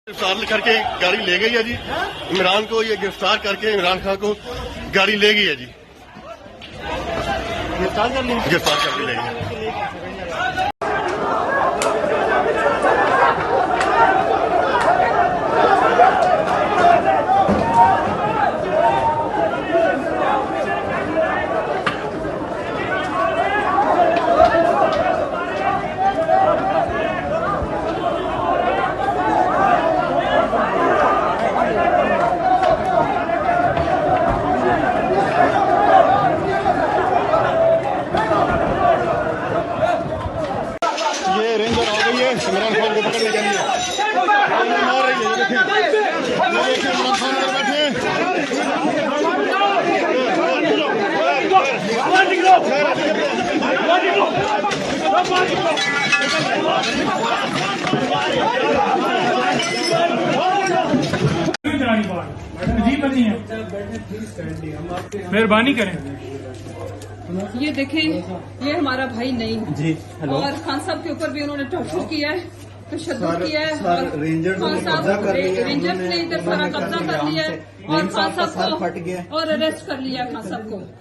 गिरफ्तार करके गाड़ी ले गई है जी। इमरान को ये गिरफ्तार करके इमरान खान को गाड़ी ले गई है जी। गिरफ्तार करके ले गई। ये रेंजर आ गई है इमरान खान को पकड़ने के लिए। मार रही है, ये देखिए इमरान खान अंदर बैठे हैं। अजीब बनी है, मेहरबानी करें। ये देखें, ये हमारा भाई नहीं है जी। और खान साहब के ऊपर भी उन्होंने टॉर्चर किया है, तशद्दुद किया है। और रेंजर ने इधर सारा कब्जा कर लिया है और खान साहब को और अरेस्ट कर लिया खान साहब को।